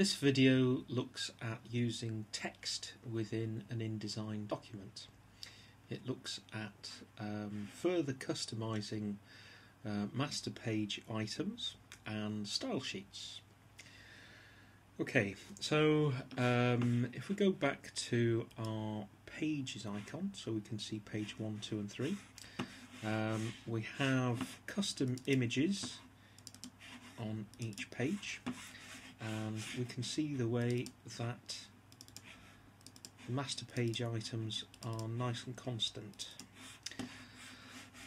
This video looks at using text within an InDesign document. It looks at further customizing master page items and style sheets. Okay, so if we go back to our pages icon, so we can see page 1, 2 and 3, we have custom images on each page, and we can see the way that the master page items are nice and constant,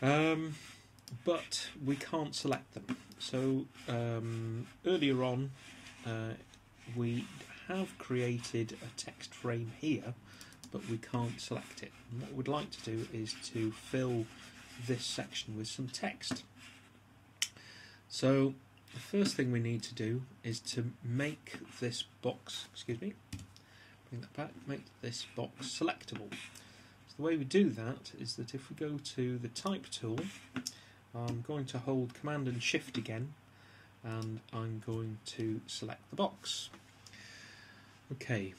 but we can't select them. So earlier on we have created a text frame here, but we can't select it. And what we'd like to do is to fill this section with some text. So the first thing we need to do is to make this box, bring that back, make this box selectable. So the way we do that is that if we go to the type tool, I'm going to hold Command and Shift again, and I'm going to select the box. Okay,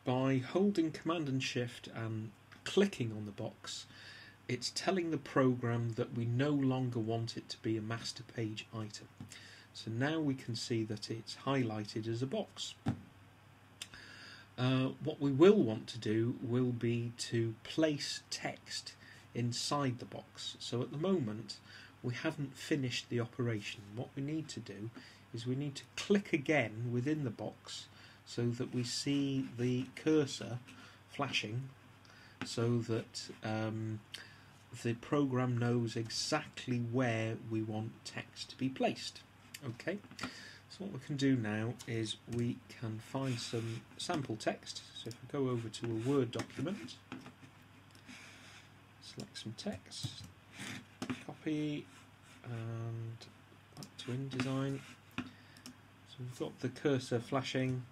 by holding Command and Shift and clicking on the box, it's telling the program that we no longer want it to be a master page item. So now we can see that it's highlighted as a box. What we will want to do will be to place text inside the box. So at the moment we haven't finished the operation. What we need to do is we need to click again within the box so that we see the cursor flashing, so that the program knows exactly where we want text to be placed. Okay, so what we can do now is we can find some sample text. So if we go over to a Word document, select some text, copy, and back to InDesign. So we've got the cursor flashing,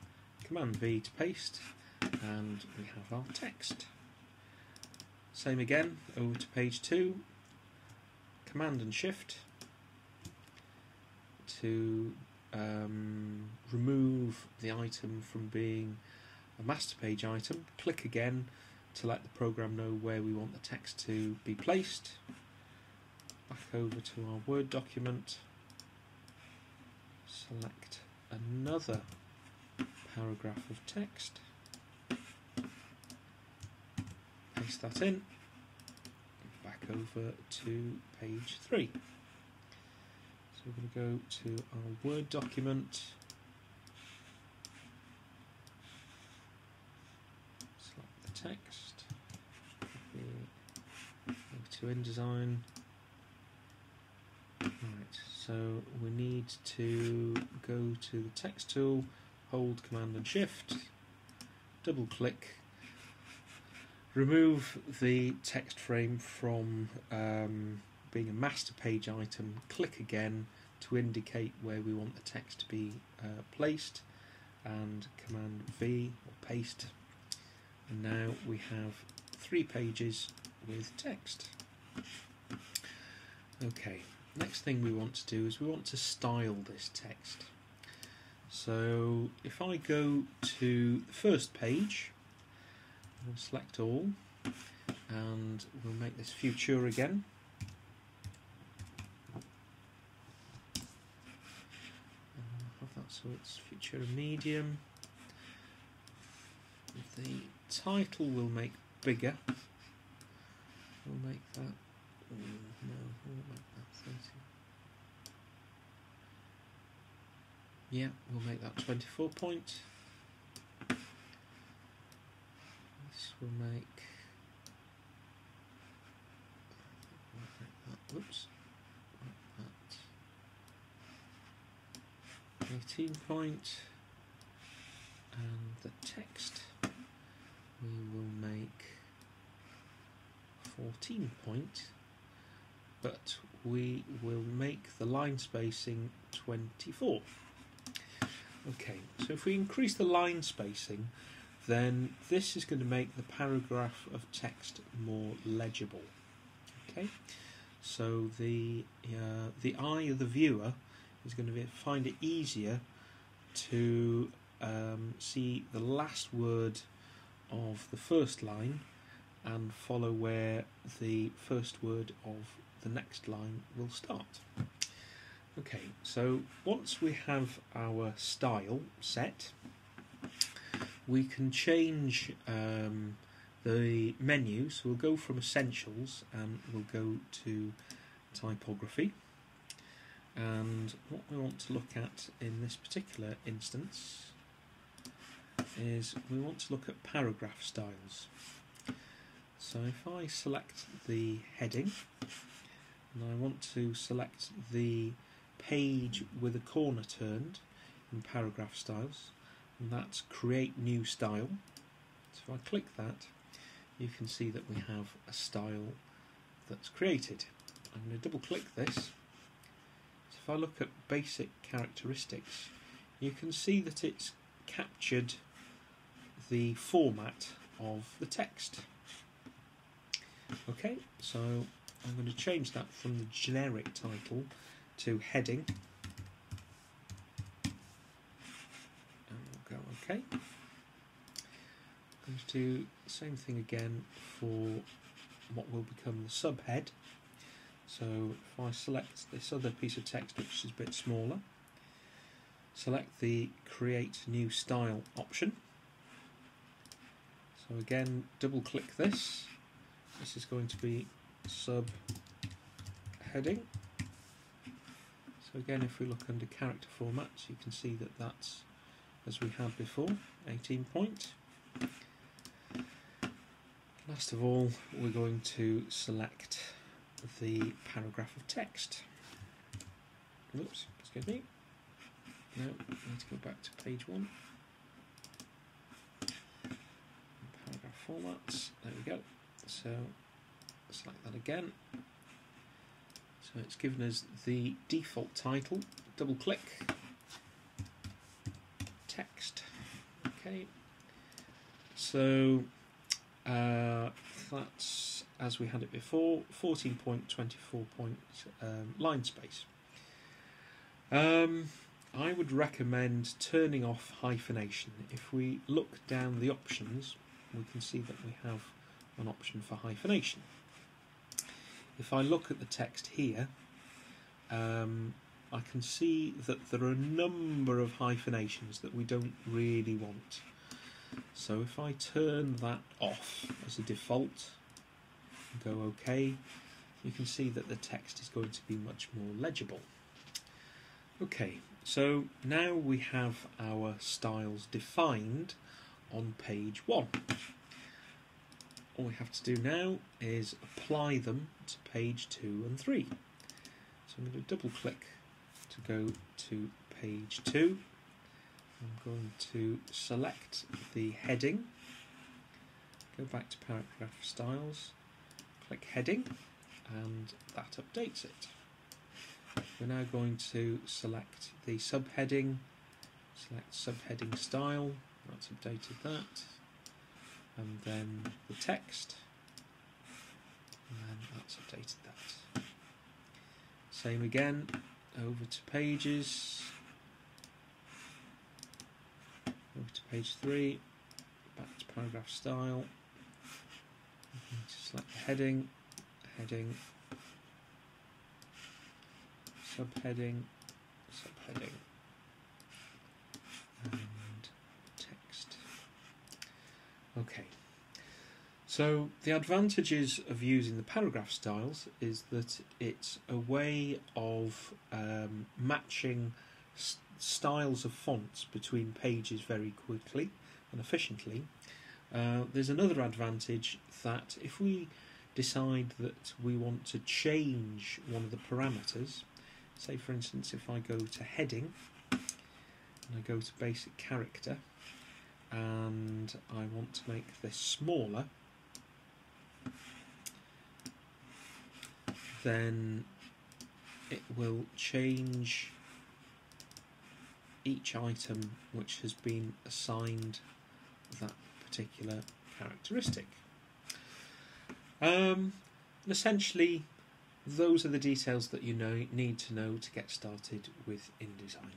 Command V to paste, and we have our text. Same again, over to page 2, Command and Shift to remove the item from being a master page item. Click again to let the program know where we want the text to be placed. Back over to our Word document, select another paragraph of text, paste that in, back over to page 3. So we're going to go to our Word document, select the text, go to InDesign. Right, so we need to go to the text tool, hold Command and Shift, double click, remove the text frame from being a master page item, click again to indicate where we want the text to be placed, and Command V or paste, and now we have 3 pages with text. Okay, next thing we want to do is we want to style this text. So if I go to the first page, we'll select all, and we'll make this Future again. Have that so it's Future medium. The title we'll make bigger. We'll make that. We'll make that 30. Yeah, we'll make that 24 point. This will make that, whoops, that 18 point, and the text we will make 14 point, but we will make the line spacing 24. Okay, so if we increase the line spacing, then this is going to make the paragraph of text more legible. Okay, so the eye of the viewer is going to find it easier to see the last word of the first line and follow where the first word of the next line will start. Okay, so once we have our style set, we can change the menu. So we'll go from Essentials and we'll go to Typography. And what we want to look at in this particular instance is we want to look at paragraph styles. So if I select the heading and I want to select the page with a corner turned in paragraph styles, and that's create new style. So if I click that, you can see that we have a style that's created. I'm going to double click this. So if I look at basic characteristics, you can see that it's captured the format of the text. Okay, so I'm going to change that from the generic title to heading, and we'll go OK. I'm going to do the same thing again for what will become the subhead. So if I select this other piece of text which is a bit smaller, select the create new style option. So again, double click this. This is going to be sub heading. So again, if we look under character formats, you can see that that's as we had before, 18 point. Last of all, we're going to select the paragraph of text. Oops, excuse me. No, I need to go back to page 1. Paragraph formats, there we go. So select that again. So it's given us the default title. Double click. Text. Okay. So that's as we had it before. 14.24 point line space. I would recommend turning off hyphenation. If we look down the options, we can see that we have an option for hyphenation. If I look at the text here, I can see that there are a number of hyphenations that we don't really want. So if I turn that off as a default and go OK, you can see that the text is going to be much more legible. Okay, so now we have our styles defined on page 1. All we have to do now is apply them to page 2 and 3. So I'm going to double click to go to page 2. I'm going to select the heading, go back to paragraph styles, click heading, and that updates it. We're now going to select the subheading, select subheading style, that's updated that, and then the text, and that's updated that. Same again, over to pages, over to page 3, back to paragraph style, I'm going to select the heading, heading, subheading, subheading, and text. Okay, so the advantages of using the paragraph styles is that it's a way of matching styles of fonts between pages very quickly and efficiently. There's another advantage that if we decide that we want to change one of the parameters, say for instance if I go to heading and I go to basic character and I want to make this smaller, then it will change each item which has been assigned that particular characteristic. And essentially those are the details that you need to know to get started with InDesign.